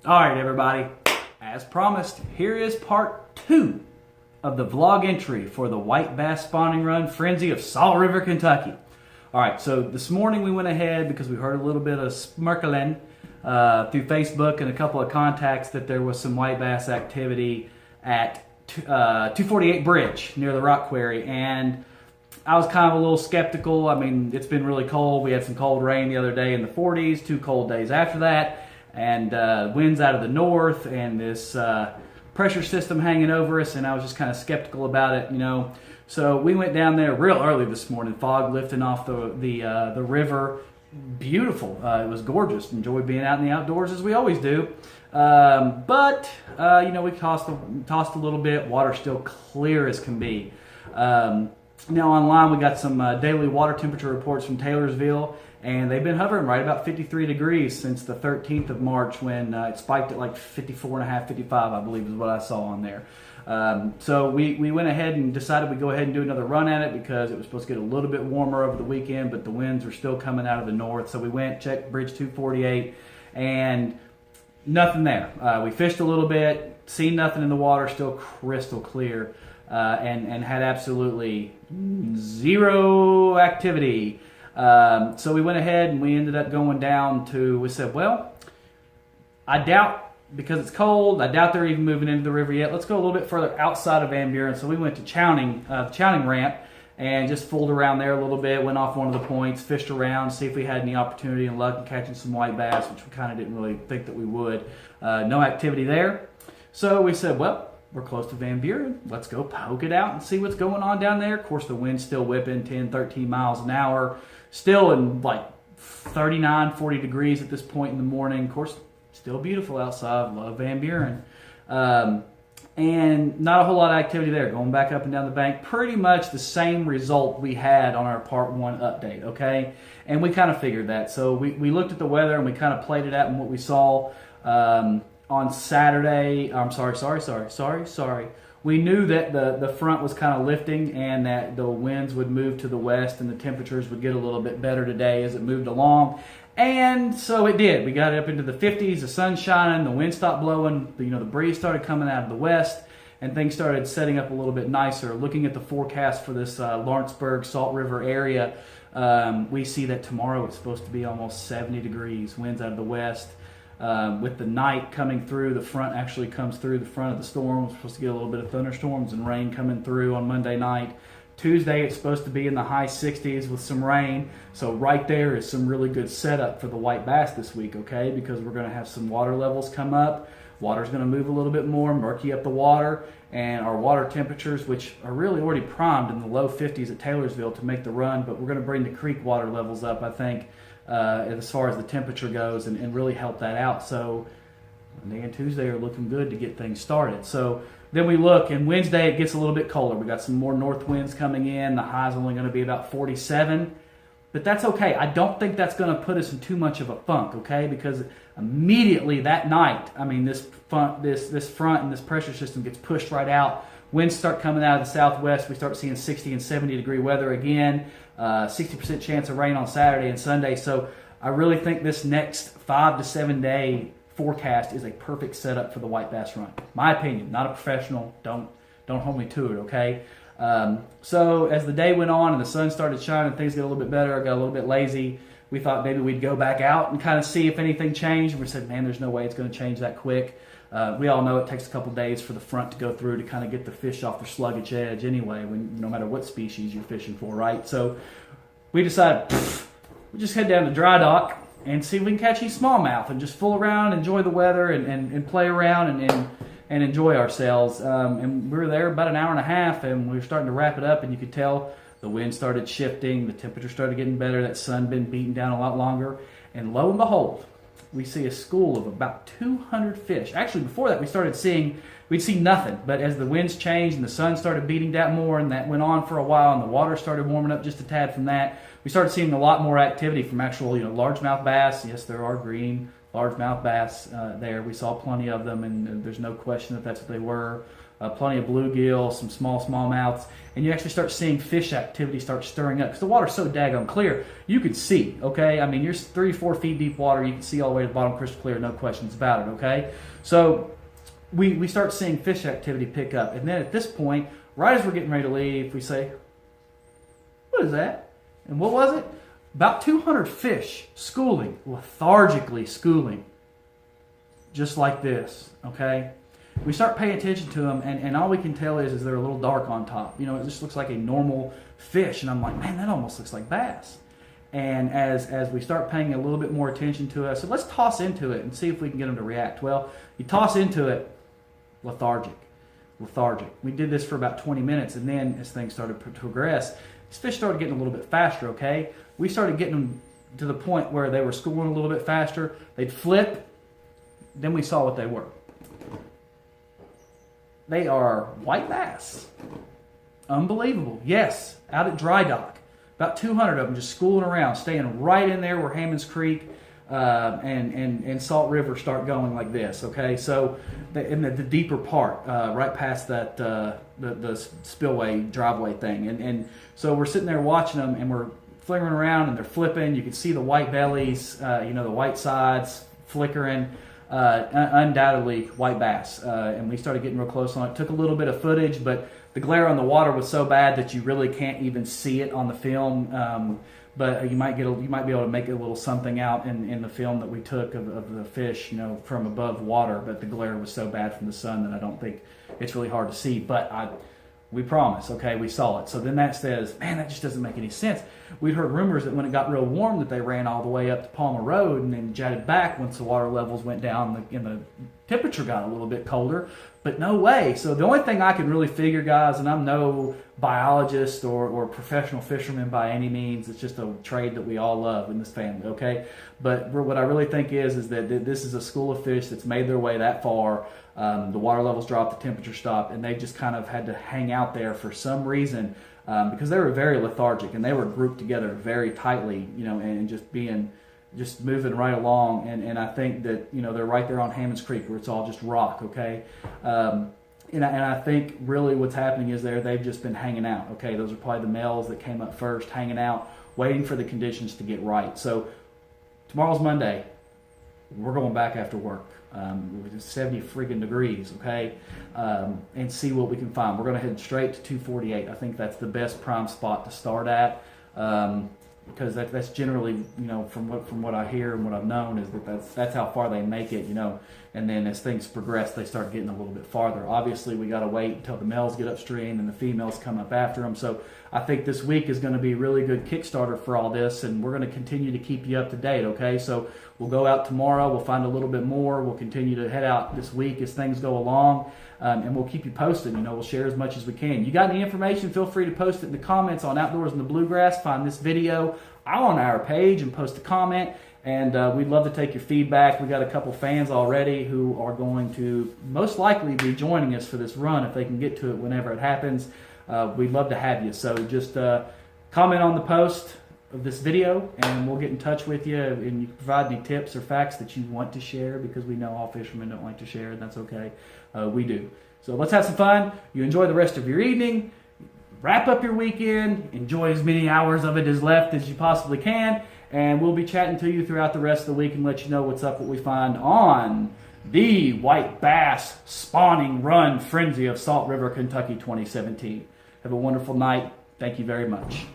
All right, everybody. As promised, here is part 2 of the vlog entry for the white bass spawning run frenzy of Salt River, Kentucky. All right, so this morning we went ahead because we heard a little bit of smirkling through Facebook and a couple of contacts that there was some white bass activity at 248 Bridge near the rock quarry, and I was kind of a little skeptical. I mean, it's been really cold. We had some cold rain the other day in the 40s, 2 cold days after that, and winds out of the north, and this pressure system hanging over us, and I was just kind of skeptical about it, you know. So we went down there real early this morning, fog lifting off the river. Beautiful. It was gorgeous. Enjoyed being out in the outdoors as we always do. But you know, we tossed a little bit. Water still clear as can be. Now online we got some daily water temperature reports from Taylorsville, and they've been hovering right about 53 degrees since the 13th of March when it spiked at like 54 and a half, 55, I believe is what I saw on there. So we went ahead and decided we'd go ahead and do another run at it because it was supposed to get a little bit warmer over the weekend, but the winds were still coming out of the north. So we went, checked Bridge 248, and nothing there. We fished a little bit, seen nothing in the water, still crystal clear, and had absolutely zero activity. So we went ahead and we ended up going down to, we said, well, I doubt, because it's cold, I doubt they're even moving into the river yet. Let's go a little bit further outside of Van Buren. So we went to Chowning Ramp and just fooled around there a little bit, went off one of the points, fished around, see if we had any opportunity and luck in catching some white bass, which we kind of didn't really think that we would. No activity there. So we said, well, we're close to Van Buren. Let's go poke it out and see what's going on down there. Of course, the wind's still whipping 10, 13 miles an hour, still in like 39, 40 degrees at this point in the morning. Of course, still beautiful outside. Love Van Buren. And not a whole lot of activity there. Going back up and down the bank, pretty much the same result we had on our part 1 update, okay? And we kind of figured that. So we looked at the weather and we kind of played it out in what we saw on Saturday. I'm sorry. We knew that the front was kind of lifting and that the winds would move to the west and the temperatures would get a little bit better today as it moved along. And so it did. We got it up into the 50s, the sun's shining, the wind stopped blowing, the breeze started coming out of the west, and things started setting up a little bit nicer. Looking at the forecast for this Lawrenceburg, Salt River area, we see that tomorrow it's supposed to be almost 70 degrees, winds out of the west. With the night coming through, the front actually comes through the front of the storm. We're supposed to get a little bit of thunderstorms and rain coming through on Monday night. Tuesday, it's supposed to be in the high 60s with some rain. So right there is some really good setup for the white bass this week, okay? Because we're going to have some water levels come up. Water's going to move a little bit more, murky up the water. And our water temperatures, which are really already primed in the low 50s at Taylorsville to make the run, but we're going to bring the creek water levels up, I think, as far as the temperature goes, and really help that out. So Monday and Tuesday are looking good to get things started. So then we look, and Wednesday it gets a little bit colder. We got some more north winds coming in. The high's only going to be about 47, but that's okay. I don't think that's going to put us in too much of a funk, okay? Because immediately that night, I mean, this front and this pressure system gets pushed right out. Winds start coming out of the southwest. We start seeing 60 and 70 degree weather again. 60% chance of rain on Saturday and Sunday. So I really think this next 5 to 7 day forecast is a perfect setup for the white bass run. My opinion, not a professional. Don't hold me to it, okay? So as the day went on and the sun started shining, things got a little bit better. I got a little bit lazy. We thought maybe we'd go back out and kind of see if anything changed. And we said, man, there's no way it's going to change that quick. We all know it takes a couple days for the front to go through to kind of get the fish off their sluggish edge anyway, no matter what species you're fishing for, right? So we decided, we'll just head down to dry dock and see if we can catch any smallmouth and just fool around, enjoy the weather, and play around and enjoy ourselves. And we were there about an hour and a half, and we were starting to wrap it up, and you could tell the wind started shifting, the temperature started getting better, that sun been beating down a lot longer, and lo and behold, we see a school of about 200 fish. Actually, before that, we'd see nothing. But as the winds changed and the sun started beating down more, and that went on for a while, and the water started warming up just a tad from that, we started seeing a lot more activity from actual, largemouth bass. Yes, there are green, largemouth bass there. We saw plenty of them, and there's no question that that's what they were. Plenty of bluegill, some smallmouths, and you actually start seeing fish activity start stirring up because the water's so daggone clear. You can see, okay? I mean, you're 3 or 4 feet deep water. You can see all the way to the bottom, crystal clear, no questions about it, okay? So we start seeing fish activity pick up, and then at this point, right as we're getting ready to leave, we say, what is that? And what was it? About 200 fish schooling, lethargically schooling, just like this, okay? We start paying attention to them, and all we can tell is they're a little dark on top. You know, it just looks like a normal fish, and I'm like, man, that almost looks like bass. And as we start paying a little bit more attention to it, so let's toss into it and see if we can get them to react. Well, you toss into it, lethargic. We did this for about 20 minutes, and then as things started to progress, these fish started getting a little bit faster, okay? We started getting them to the point where they were schooling a little bit faster. They'd flip, then we saw what they were. They are white bass. Unbelievable. Yes, out at dry dock. About 200 of them just schooling around, staying right in there where Hammond's Creek and Salt River start going like this, okay? So in the deeper part, right past that the spillway driveway thing. And so we're sitting there watching them, and we're flickering around, and they're flipping. You can see the white bellies, the white sides flickering. Undoubtedly white bass, and we started getting real close on it. Took a little bit of footage, but the glare on the water was so bad that you really can't even see it on the film. But you might be able to make a little something out in the film that we took of the fish, from above water. But the glare was so bad from the sun that I don't think it's really hard to see. But we promise, okay, we saw it. So then that says, man, that just doesn't make any sense. We'd heard rumors that when it got real warm that they ran all the way up to Palmer Road and then jetted back once the water levels went down and the temperature got a little bit colder. But no way. So the only thing I can really figure, guys, and I'm no biologist or professional fisherman by any means, it's just a trade that we all love in this family, okay? But what I really think is that this is a school of fish that's made their way that far. The water levels dropped, the temperature stopped, and they just kind of had to hang out there for some reason because they were very lethargic and they were grouped together very tightly, and just moving right along. And I think that, they're right there on Hammond's Creek where it's all just rock, okay? And I think really what's happening is they've just been hanging out, okay? Those are probably the males that came up first, hanging out, waiting for the conditions to get right. So tomorrow's Monday. We're going back after work. It's 70 friggin' degrees, okay? And see what we can find. We're going to head straight to 248. I think that's the best prime spot to start at. Because that's generally, from what I hear and what I've known is that's how far they make it, and then as things progress, they start getting a little bit farther. Obviously, we got to wait until the males get upstream and the females come up after them. So I think this week is going to be a really good Kickstarter for all this, and we're going to continue to keep you up to date, okay? So we'll go out tomorrow, we'll find a little bit more, we'll continue to head out this week as things go along, and we'll keep you posted. We'll share as much as we can. You got any information, feel free to post it in the comments on Outdoors in the Bluegrass. Find this video on our page and post a comment, and we'd love to take your feedback. We got a couple fans already who are going to most likely be joining us for this run if they can get to it whenever it happens. We'd love to have you. So just comment on the post of this video, and we'll get in touch with you, and you can provide any tips or facts that you want to share, because we know all fishermen don't like to share, and that's okay. We do. So let's have some fun. You enjoy the rest of your evening. Wrap up your weekend. Enjoy as many hours of it as left as you possibly can, and we'll be chatting to you throughout the rest of the week and let you know what's up, what we find on the White Bass Spawning Run Frenzy of Salt River, Kentucky 2017. Have a wonderful night. Thank you very much.